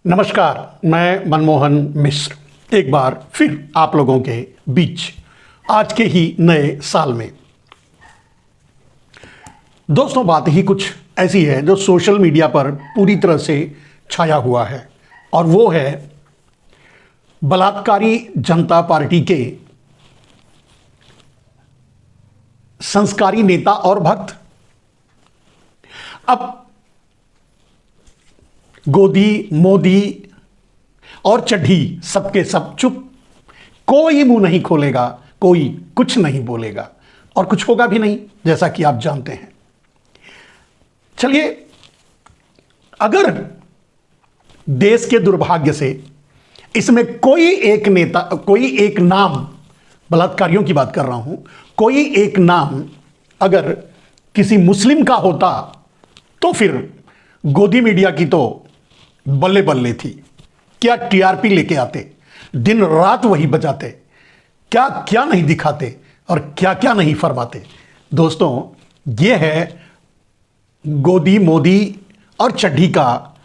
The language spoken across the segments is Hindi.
नमस्कार, मैं मनमोहन मिश्र एक बार फिर आप लोगों के बीच आज के ही नए साल में। दोस्तों, बात ही कुछ ऐसी है जो सोशल मीडिया पर पूरी तरह से छाया हुआ है और वो है बलात्कारी जनता पार्टी के संस्कारी नेता और भक्त। अब गोदी, मोदी और चड्ढी सबके सब चुप, कोई मुंह नहीं खोलेगा, कोई कुछ नहीं बोलेगा और कुछ होगा भी नहीं, जैसा कि आप जानते हैं। चलिए, अगर देश के दुर्भाग्य से इसमें कोई एक नेता, कोई एक नाम, बलात्कारियों की बात कर रहा हूं, कोई एक नाम अगर किसी मुस्लिम का होता तो फिर गोदी मीडिया की तो बल्ले बल्ले थी। क्या टीआरपी लेके आते, दिन रात वही बजाते, क्या क्या नहीं दिखाते और क्या क्या नहीं फरमाते। दोस्तों, ये है गोदी, मोदी और चड्ढी का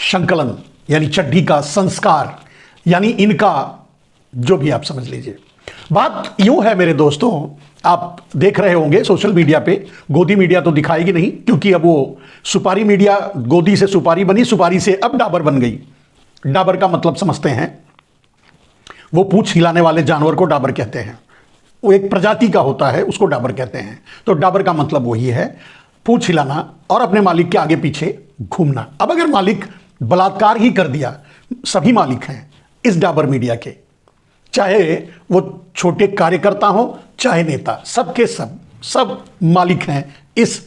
संकलन, यानी चड्ढी का संस्कार, यानी इनका जो भी आप समझ लीजिए। बात यूं है मेरे दोस्तों, आप देख रहे होंगे सोशल मीडिया पे, गोदी मीडिया तो दिखाएगी नहीं क्योंकि अब वो सुपारी मीडिया, गोदी से सुपारी बनी, सुपारी से अब डाबर बन गई। डाबर का मतलब समझते हैं, वो पूंछ हिलाने वाले जानवर को डाबर कहते हैं। वो एक प्रजाति का होता है, उसको डाबर कहते हैं। तो डाबर का मतलब वही है, पूंछ हिलाना और अपने मालिक के आगे पीछे घूमना। अब अगर मालिक बलात्कार ही कर दिया, सभी मालिक हैं इस डाबर मीडिया के, चाहे वो छोटे कार्यकर्ता हो चाहे नेता, सबके सब मालिक हैं इस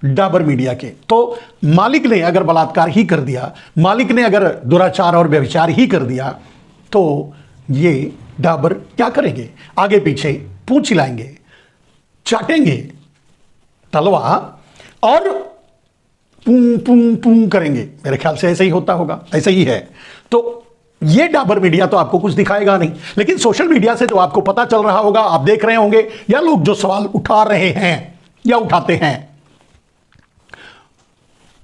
डाबर मीडिया के। तो मालिक ने अगर बलात्कार ही कर दिया, मालिक ने अगर दुराचार और व्यभिचार ही कर दिया, तो ये डाबर क्या करेंगे? आगे पीछे पूंछ हिलाएंगे, चाटेंगे तलवा और पुं पुं पुं करेंगे। मेरे ख्याल से ऐसे ही होता होगा, ऐसे ही है। तो ये डाबर मीडिया तो आपको कुछ दिखाएगा नहीं, लेकिन सोशल मीडिया से जो आपको पता चल रहा होगा, आप देख रहे होंगे, या लोग जो सवाल उठा रहे हैं या उठाते हैं,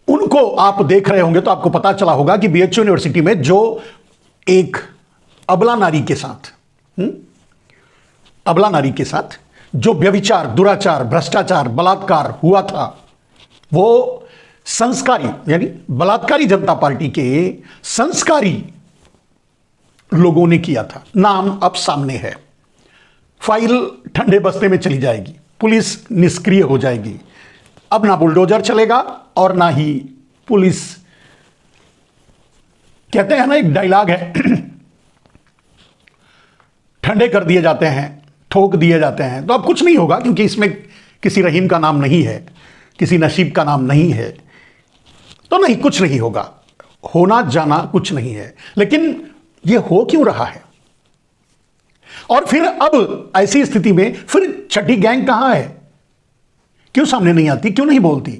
उनको आप देख रहे होंगे तो आपको पता चला होगा कि बीएचयू यूनिवर्सिटी में जो एक अबला नारी के साथ जो व्यभिचार, दुराचार, भ्रष्टाचार, बलात्कार हुआ था, वो संस्कारी, यानी बलात्कारी जनता पार्टी के संस्कारी लोगों ने किया था। नाम अब सामने है, फाइल ठंडे बस्ते में चली जाएगी, पुलिस निष्क्रिय हो जाएगी। अब ना बुलडोजर चलेगा और ना ही पुलिस। कहते हैं ना, एक डायलॉग है, ठंडे कर दिए जाते हैं, ठोक दिए जाते हैं। तो अब कुछ नहीं होगा क्योंकि इसमें किसी रहीम का नाम नहीं है, किसी नसीब का नाम नहीं है, तो नहीं, कुछ नहीं होगा, होना जाना कुछ नहीं है। लेकिन ये हो क्यों रहा है? और फिर अब ऐसी स्थिति में फिर छठी गैंग कहां है? क्यों सामने नहीं आती, क्यों नहीं बोलती?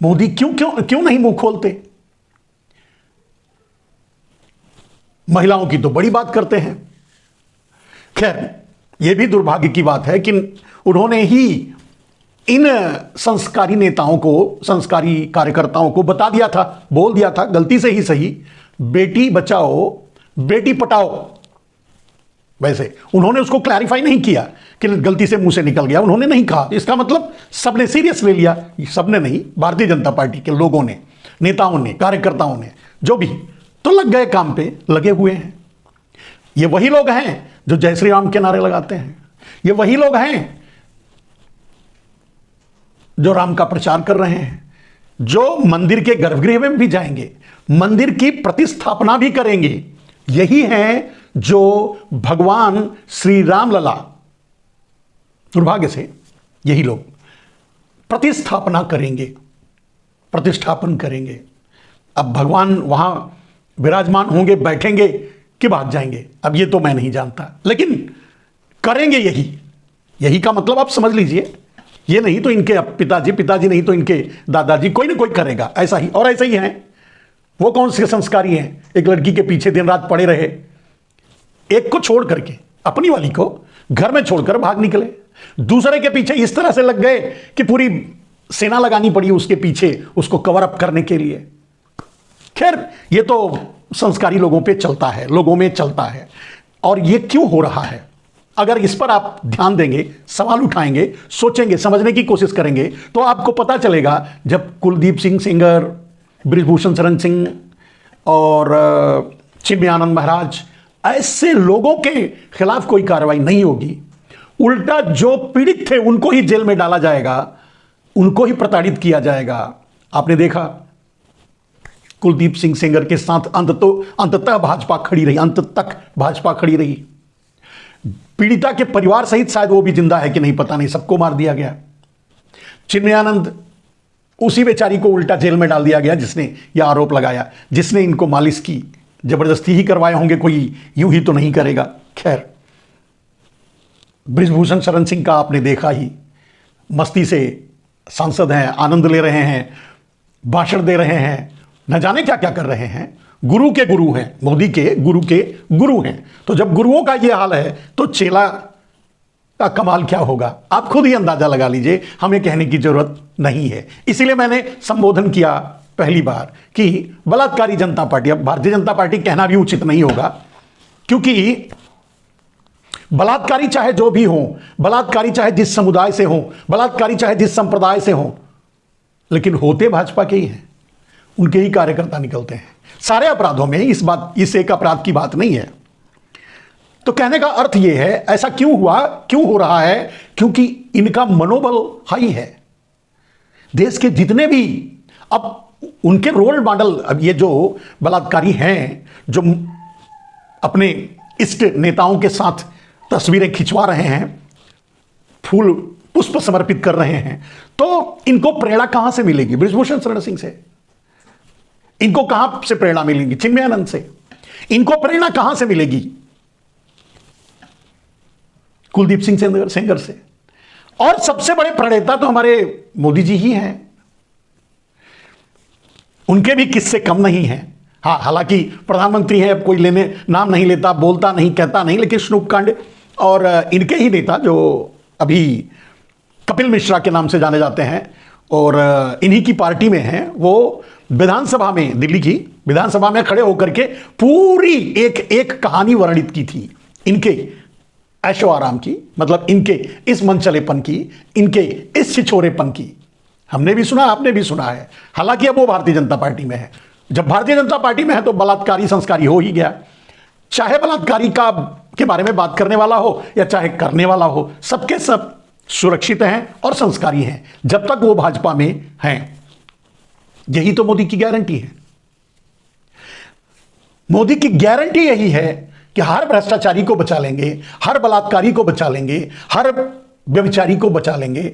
मोदी क्यों नहीं मुंह खोलते? महिलाओं की तो बड़ी बात करते हैं। खैर, यह भी दुर्भाग्य की बात है कि उन्होंने ही इन संस्कारी नेताओं को, संस्कारी कार्यकर्ताओं को बता दिया था, बोल दिया था, गलती से ही सही, बेटी बचाओ बेटी पटाओ। वैसे उन्होंने उसको क्लैरिफाई नहीं किया कि गलती से मुंह से निकल गया, उन्होंने नहीं कहा। इसका मतलब सबने सीरियस ले लिया, सबने नहीं, भारतीय जनता पार्टी के लोगों ने, नेताओं ने, कार्यकर्ताओं ने, जो भी, तो लग गए काम पे, लगे हुए हैं। ये वही लोग हैं जो जय श्री राम के नारे लगाते हैं, ये वही लोग हैं जो राम का प्रचार कर रहे हैं, जो मंदिर के गर्भगृह में भी जाएंगे, मंदिर की प्रतिस्थापना भी करेंगे। यही है जो भगवान श्री राम लला, दुर्भाग्य से यही लोग प्रतिस्थापना करेंगे, प्रतिष्ठापन करेंगे। अब भगवान वहां विराजमान होंगे, बैठेंगे कि भाग जाएंगे, अब ये तो मैं नहीं जानता, लेकिन करेंगे यही का मतलब आप समझ लीजिए। ये नहीं तो इनके पिताजी नहीं तो इनके दादाजी, कोई ना कोई करेगा ऐसा ही। और ऐसे ही हैं वो, कौन से संस्कारी हैं, एक लड़की के पीछे दिन रात पड़े रहे, एक को छोड़ करके, अपनी वाली को घर में छोड़कर भाग निकले, दूसरे के पीछे इस तरह से लग गए कि पूरी सेना लगानी पड़ी उसके पीछे, उसको कवर अप करने के लिए। खैर, खैर ये तो संस्कारी लोगों पे चलता है, लोगों में चलता है। और ये क्यों हो रहा है, अगर इस पर आप ध्यान देंगे, सवाल उठाएंगे, सोचेंगे, समझने की कोशिश करेंगे, तो आपको पता चलेगा जब कुलदीप सिंह सेंगर, बृजभूषण शरण सिंह और चिन्मयानंद महाराज, ऐसे लोगों के खिलाफ कोई कार्रवाई नहीं होगी, उल्टा जो पीड़ित थे उनको ही जेल में डाला जाएगा, उनको ही प्रताड़ित किया जाएगा। आपने देखा कुलदीप सिंह सेंगर के साथ अंततः भाजपा खड़ी रही, अंत तक भाजपा खड़ी रही। पीड़िता के परिवार सहित शायद वो भी जिंदा है कि नहीं पता नहीं, सबको मार दिया गया। चिन्मयानंद, उसी बेचारी को उल्टा जेल में डाल दिया गया जिसने यह आरोप लगाया, जिसने इनको मालिश की। जबरदस्ती ही करवाए होंगे, कोई यूं ही तो नहीं करेगा। खैर, बृजभूषण शरण सिंह का आपने देखा ही, मस्ती से सांसद हैं, आनंद ले रहे हैं, भाषण दे रहे हैं, न जाने क्या क्या कर रहे हैं। गुरु के गुरु हैं, मोदी के गुरु हैं। तो जब गुरुओं का ये हाल है तो चेला का कमाल क्या होगा, आप खुद ही अंदाजा लगा लीजिए। हमें कहने की जरूरत नहीं है। इसीलिए मैंने संबोधन किया पहली बार कि बलात्कारी जनता पार्टी, अब भारतीय जनता पार्टी कहना भी उचित नहीं होगा, क्योंकि बलात्कारी चाहे जो भी हो, बलात्कारी चाहे जिस समुदाय से हो, बलात्कारी चाहे जिस संप्रदाय से हो, लेकिन होते भाजपा के ही हैं, उनके ही कार्यकर्ता निकलते हैं सारे अपराधों में। इस एक अपराध की बात नहीं है। तो कहने का अर्थ यह है, ऐसा क्यों हुआ, क्यों हो रहा है? क्योंकि इनका मनोबल हाई है। देश के जितने भी अब उनके रोल मॉडल, अब ये जो बलात्कारी हैं, जो अपने इष्ट नेताओं के साथ तस्वीरें खिंचवा रहे हैं, फूल पुष्प समर्पित कर रहे हैं, तो इनको प्रेरणा कहां से मिलेगी? बृजभूषण शरण सिंह से। इनको कहां से प्रेरणा मिलेगी? चिन्मयानंद से। इनको प्रेरणा कहां से मिलेगी? कुलदीप सिंह सेंगर से। और सबसे बड़े प्रणेता तो हमारे मोदी जी ही हैं। उनके भी किस्से कम नहीं हैं। हाँ, हालांकि प्रधानमंत्री हैं, कोई लेने नाम नहीं लेता, बोलता नहीं, कहता नहीं, लेकिन स्नूप कांड और इनके ही नेता जो अभी कपिल मिश्रा के नाम से जाने जाते हैं और इन्हीं की पार्टी में हैं, वो विधानसभा में, दिल्ली की विधानसभा में खड़े होकर के पूरी एक कहानी वर्णित की थी इनके ऐशो आराम की, मतलब इनके इस मनचलेपन की, इनके इस छिछोरेपन की। हमने भी सुना, आपने भी सुना है। हालांकि अब वो भारतीय जनता पार्टी में है। जब भारतीय जनता पार्टी में है तो बलात्कारी संस्कारी हो ही गया। चाहे बलात्कारी के बारे में बात करने वाला हो या चाहे करने वाला हो, सबके सब सुरक्षित हैं और संस्कारी हैं जब तक वो भाजपा में हैं। यही तो मोदी की गारंटी है। मोदी की गारंटी यही है कि हर भ्रष्टाचारी को बचा लेंगे, हर बलात्कारी को बचा लेंगे, हर व्यभिचारी को बचा लेंगे,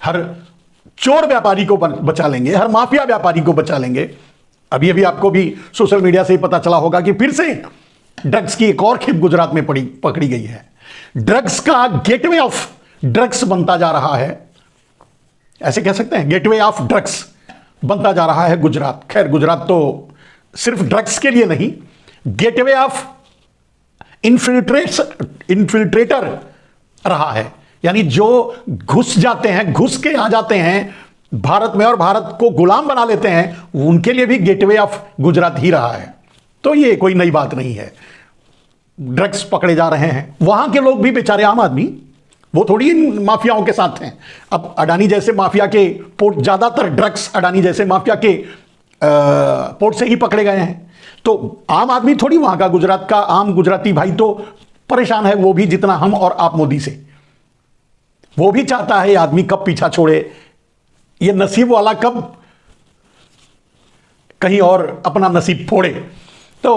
हर चोर व्यापारी को बचा लेंगे, हर माफिया व्यापारी को बचा लेंगे। अभी अभी आपको भी सोशल मीडिया से ही पता चला होगा कि फिर से ड्रग्स की एक और खेप गुजरात में पकड़ी गई है। ड्रग्स का गेटवे ऑफ ड्रग्स बनता जा रहा है, ऐसे कह सकते हैं, गेटवे ऑफ ड्रग्स बनता जा रहा है गुजरात। खैर, गुजरात तो सिर्फ ड्रग्स के लिए नहीं, गेटवे ऑफ इन्फिल्ट्रेटर रहा है। यानी जो घुस जाते हैं, घुस के आ जाते हैं भारत में और भारत को गुलाम बना लेते हैं, उनके लिए भी गेटवे ऑफ गुजरात ही रहा है। तो ये कोई नई बात नहीं है। ड्रग्स पकड़े जा रहे हैं, वहां के लोग भी बेचारे आम आदमी, वो थोड़ी इन माफियाओं के साथ हैं। अब अडानी जैसे माफिया के पोर्ट, ज्यादातर ड्रग्स अडानी जैसे माफिया के पोर्ट से ही पकड़े गए हैं। तो आम आदमी थोड़ी वहां का, गुजरात का आम गुजराती भाई तो परेशान है, वो भी जितना हम और आप मोदी से। वो भी चाहता है ये आदमी कब पीछा छोड़े, ये नसीब वाला कब कहीं और अपना नसीब फोड़े। तो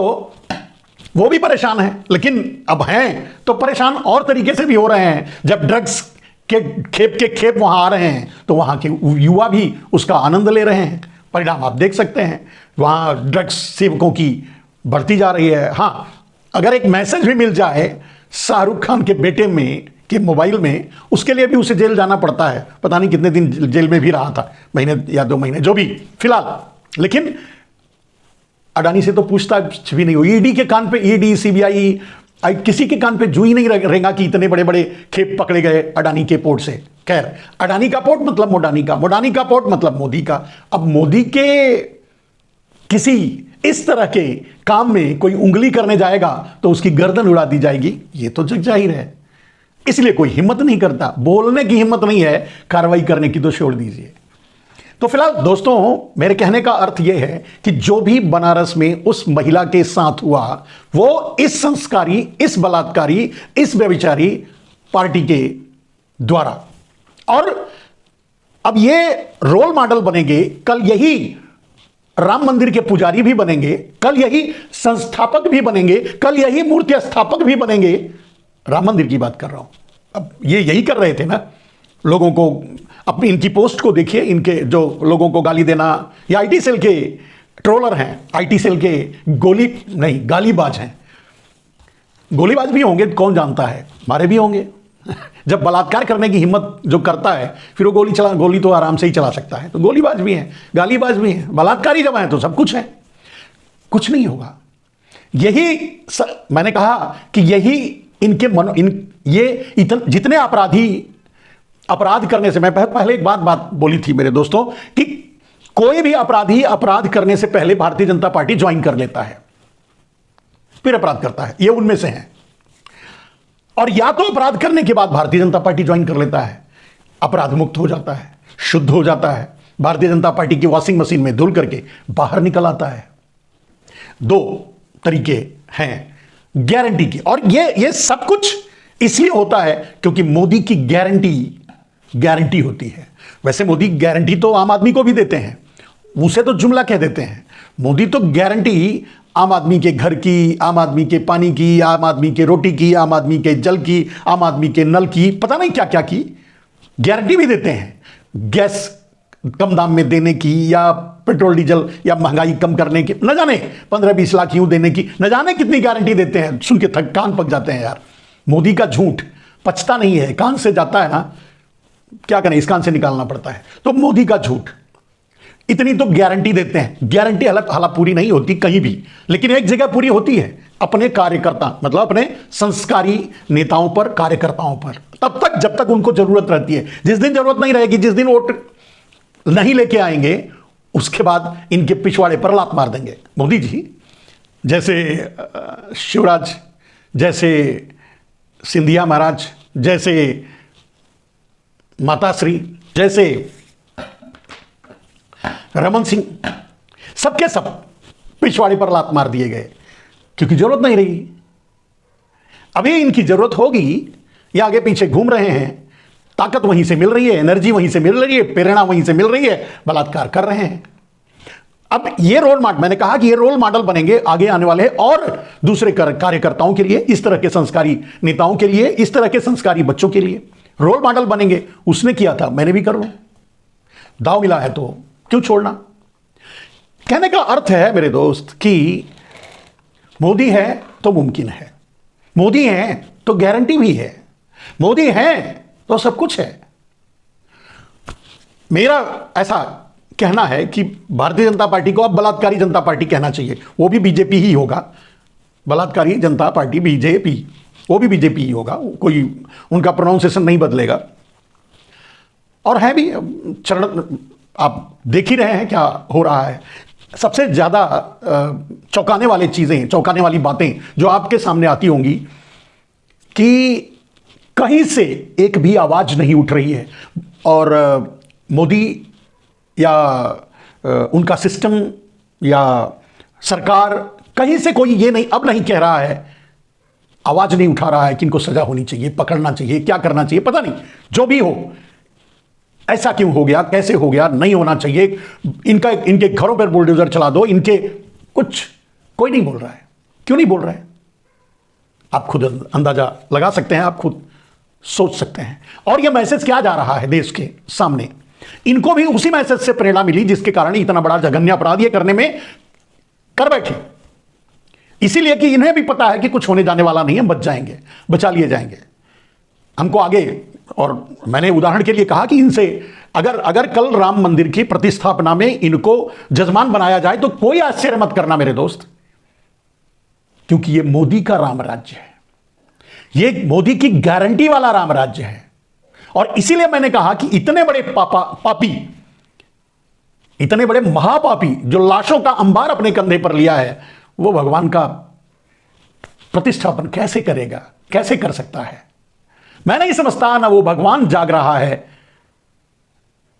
वो भी परेशान है, लेकिन अब हैं तो परेशान और तरीके से भी हो रहे हैं। जब ड्रग्स के खेप वहां आ रहे हैं तो वहां के युवा भी उसका आनंद ले रहे हैं। परिणाम आप देख सकते हैं, वहां ड्रग्स सेवकों की बढ़ती जा रही है। हां, अगर एक मैसेज भी मिल जाए शाहरुख खान के बेटे में के मोबाइल में, उसके लिए भी उसे जेल जाना पड़ता है। पता नहीं कितने दिन जेल में भी रहा था, महीने या 2 महीने, जो भी फिलहाल। लेकिन अडानी से तो पूछताछ भी नहीं हुई। ईडी के कान पे, ईडी, सीबीआई, किसी के कान पे जू ही नहीं रहेगा कि इतने बड़े बड़े खेप पकड़े गए अडानी के पोर्ट से। खैर, अडानी का पोर्ट मतलब मोडानी का, मोडानी का पोर्ट मतलब मोदी का। अब मोदी के किसी इस तरह के काम में कोई उंगली करने जाएगा तो उसकी गर्दन उड़ा दी जाएगी, ये तो जग जाहिर है। इसलिए कोई हिम्मत नहीं करता, बोलने की हिम्मत नहीं है, कार्रवाई करने की तो छोड़ दीजिए। तो फिलहाल दोस्तों, मेरे कहने का अर्थ यह है कि जो भी बनारस में उस महिला के साथ हुआ वो इस संस्कारी, इस बलात्कारी, इस व्यभिचारी पार्टी के द्वारा, और अब ये रोल मॉडल बनेंगे, कल यही राम मंदिर के पुजारी भी बनेंगे, कल यही संस्थापक भी बनेंगे, कल यही मूर्ति स्थापक भी बनेंगे। राम मंदिर की बात कर रहा हूं। अब ये यही कर रहे थे ना, लोगों को, अपनी इनकी पोस्ट को देखिए, इनके जो लोगों को गाली देना, या आईटी सेल के ट्रोलर हैं, आईटी सेल के गालीबाज हैं। गोलीबाज भी होंगे, कौन जानता है, मारे भी होंगे। जब बलात्कार करने की हिम्मत जो करता है, फिर वो गोली तो आराम से ही चला सकता है। तो गोलीबाज भी हैं, गालीबाज भी हैं, बलात्कारी जब हैं तो सब कुछ है। कुछ नहीं होगा। मैंने कहा कि यही इनके जितने अपराधी अपराध करने से, मैं पहले एक बात बोली थी मेरे दोस्तों, कि कोई भी अपराधी अपराध करने से पहले भारतीय जनता पार्टी ज्वाइन कर लेता है, फिर अपराध करता है। ये उनमें से हैं। और या तो अपराध करने के बाद भारतीय जनता पार्टी ज्वाइन कर लेता है, अपराध मुक्त हो जाता है, शुद्ध हो जाता है, भारतीय जनता पार्टी की वॉशिंग मशीन में धुल करके बाहर निकल आता है। दो तरीके हैं गारंटी की, और ये सब कुछ इसलिए होता है क्योंकि मोदी की गारंटी होती है। वैसे मोदी गारंटी तो आम आदमी को भी देते हैं, उसे तो जुमला कह देते हैं। मोदी तो गारंटी आम आदमी के घर की, आम आदमी के पानी की, आम आदमी के रोटी की, आम आदमी के जल की, आम आदमी के नल की, पता नहीं क्या क्या की गारंटी भी देते हैं। गैस कम दाम में देने की, या पेट्रोल डीजल या महंगाई कम करने की, न जाने 15-20 लाख यूं देने की, न जाने कितनी गारंटी देते हैं। सुन के कान पक जाते हैं यार। मोदी का झूठ पचता नहीं है, कान से जाता है ना, क्या करें, इस कान से निकालना पड़ता है। तो मोदी का झूठ, इतनी तो गारंटी देते हैं। गारंटी हालांकि पूरी नहीं होती कहीं भी, लेकिन एक जगह पूरी होती है, अपने कार्यकर्ता, मतलब अपने संस्कारी नेताओं पर, कार्यकर्ताओं पर, तब तक जब तक उनको जरूरत रहती है। जिस दिन जरूरत नहीं रहेगी, जिस दिन वोट नहीं लेके आएंगे, उसके बाद इनके पिछवाड़े पर लात मार देंगे। मोदी जी जैसे शिवराज, जैसे सिंधिया महाराज, जैसे माताश्री, जैसे रमन सिंह, सबके सब पिछवाड़े पर लात मार दिए गए क्योंकि जरूरत नहीं रही। अभी इनकी जरूरत होगी, ये आगे पीछे घूम रहे हैं, ताकत वहीं से मिल रही है, एनर्जी वहीं से मिल रही है, प्रेरणा वहीं से मिल रही है, बलात्कार कर रहे हैं। अब ये रोल मॉडल, मैंने कहा कि ये रोल मॉडल बनेंगे आगे आने वाले और दूसरे कार्यकर्ताओं के लिए, इस तरह के संस्कारी नेताओं के लिए, इस तरह के संस्कारी बच्चों के लिए रोल मॉडल बनेंगे। उसने किया था, मैंने भी कर लूं, दाव मिला है तो क्यों छोड़ना। कहने का अर्थ है मेरे दोस्त कि मोदी है तो मुमकिन है, मोदी है तो गारंटी भी है, मोदी है तो सब कुछ है। मेरा ऐसा कहना है कि भारतीय जनता पार्टी को अब बलात्कारी जनता पार्टी कहना चाहिए, वो भी बीजेपी ही होगा। बलात्कारी जनता पार्टी बीजेपी, वो भी बीजेपी ही होगा, कोई उनका प्रोनाउंसिएशन नहीं बदलेगा। और है भी चरण, आप देख ही रहे हैं क्या हो रहा है। सबसे ज़्यादा चौंकाने वाली चीज़ें, चौंकाने वाली बातें जो आपके सामने आती होंगी कि कहीं से एक भी आवाज़ नहीं उठ रही है, और मोदी या उनका सिस्टम या सरकार कहीं से कोई ये नहीं, अब नहीं कह रहा है, आवाज़ नहीं उठा रहा है कि इनको सज़ा होनी चाहिए, पकड़ना चाहिए, क्या करना चाहिए, पता नहीं। जो भी हो, ऐसा क्यों हो गया, कैसे हो गया, नहीं होना चाहिए, इनके घरों पर बुलडोजर चला दो, इनके कुछ, कोई नहीं बोल रहा है। क्यों नहीं बोल रहा है? आप खुद अंदाजा लगा सकते हैं, आप खुद सोच सकते हैं। और यह मैसेज क्या जा रहा है देश के सामने? इनको भी उसी मैसेज से प्रेरणा मिली जिसके कारण इतना बड़ा जघन्य अपराध ये करने में कर बैठे। इसीलिए कि इन्हें भी पता है कि कुछ होने जाने वाला नहीं है, बच जाएंगे, बचा लिए जाएंगे हमको आगे। और मैंने उदाहरण के लिए कहा कि इनसे अगर कल राम मंदिर की प्रतिस्थापना में इनको जजमान बनाया जाए तो कोई आश्चर्य मत करना मेरे दोस्त, क्योंकि ये मोदी का राम राज्य है, ये मोदी की गारंटी वाला राम राज्य है। और इसीलिए मैंने कहा कि इतने बड़े पापी इतने बड़े महापापी जो लाशों का अंबार अपने कंधे पर लिया है, वो भगवान का प्रतिष्ठापन कैसे करेगा, कैसे कर सकता है? मैं नहीं समझता, ना वो भगवान जाग रहा है,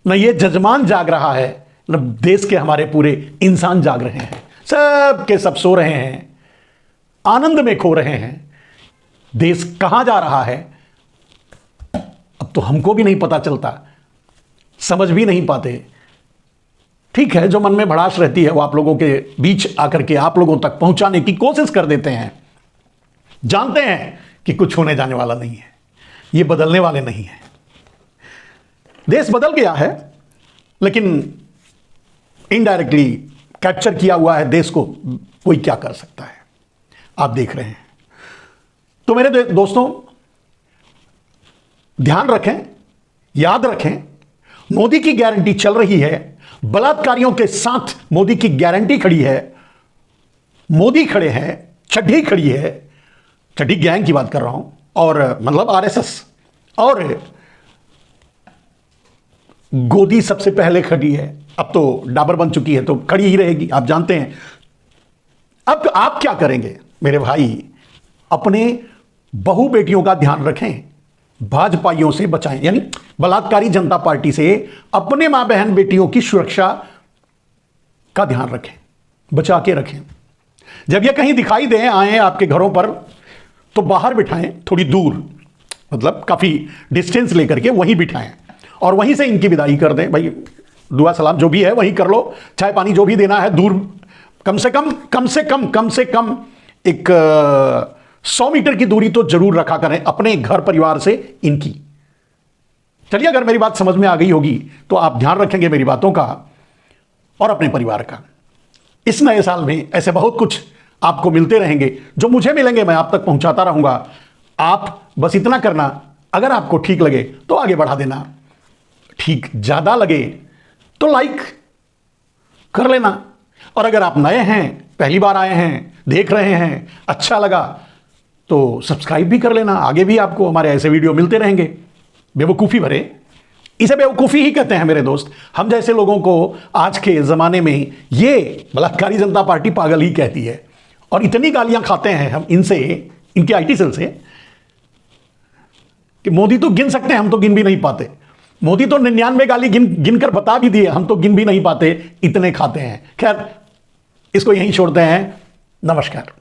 न ये जजमान जाग रहा है, न देश के हमारे पूरे इंसान जाग रहे हैं। सब के सब सो रहे हैं, आनंद में खो रहे हैं। देश कहां जा रहा है अब तो हमको भी नहीं पता चलता, समझ भी नहीं पाते। ठीक है, जो मन में भड़ास रहती है वो आप लोगों के बीच आकर के आप लोगों तक पहुंचाने की कोशिश कर देते हैं। जानते हैं कि कुछ होने जाने वाला नहीं है, ये बदलने वाले नहीं है। देश बदल गया है, लेकिन इनडायरेक्टली कैप्चर किया हुआ है देश को, कोई क्या कर सकता है, आप देख रहे हैं। तो मेरे दोस्तों, ध्यान रखें, याद रखें, मोदी की गारंटी चल रही है, बलात्कारियों के साथ मोदी की गारंटी खड़ी है, मोदी खड़े हैं, चड्ढी खड़ी है, चड्ढी गैंग की बात कर रहा हूं, और मतलब आरएसएस, और गोदी सबसे पहले खड़ी है, अब तो डाबर बन चुकी है तो खड़ी ही रहेगी, आप जानते हैं। अब आप क्या करेंगे मेरे भाई? अपने बहू बेटियों का ध्यान रखें, भाजपाइयों से बचाएं, यानी बलात्कारी जनता पार्टी से अपने मां बहन बेटियों की सुरक्षा का ध्यान रखें, बचा के रखें। जब ये कहीं दिखाई दें, आए आपके घरों पर, तो बाहर बिठाएं, थोड़ी दूर, मतलब काफी डिस्टेंस लेकर के वहीं बिठाएं, और वहीं से इनकी विदाई कर दें। भाई दुआ सलाम जो भी है वहीं कर लो, चाय पानी जो भी देना है दूर, कम से कम एक 100 मीटर की दूरी तो जरूर रखा करें अपने घर परिवार से इनकी। चलिए, अगर मेरी बात समझ में आ गई होगी तो आप ध्यान रखेंगे मेरी बातों का और अपने परिवार का। इस नए साल में ऐसे बहुत कुछ आपको मिलते रहेंगे, जो मुझे मिलेंगे मैं आप तक पहुंचाता रहूंगा। आप बस इतना करना, अगर आपको ठीक लगे तो आगे बढ़ा देना, ठीक ज्यादा लगे तो लाइक कर लेना, और अगर आप नए हैं, पहली बार आए हैं, देख रहे हैं, अच्छा लगा तो सब्सक्राइब भी कर लेना। आगे भी आपको हमारे ऐसे वीडियो मिलते रहेंगे, बेवकूफ़ी भरे। इसे बेवकूफ़ी ही कहते हैं मेरे दोस्त। हम जैसे लोगों को आज के ज़माने में ये बलात्कारी जनता पार्टी पागल ही कहती है, और इतनी गालियां खाते हैं हम इनसे, इनके आईटी सेल से, कि मोदी तो गिन सकते हैं, हम तो गिन भी नहीं पाते। मोदी तो 99 गाली गिनकर बता भी दिए, हम तो गिन भी नहीं पाते, इतने खाते हैं। खैर, इसको यहीं छोड़ते हैं। नमस्कार।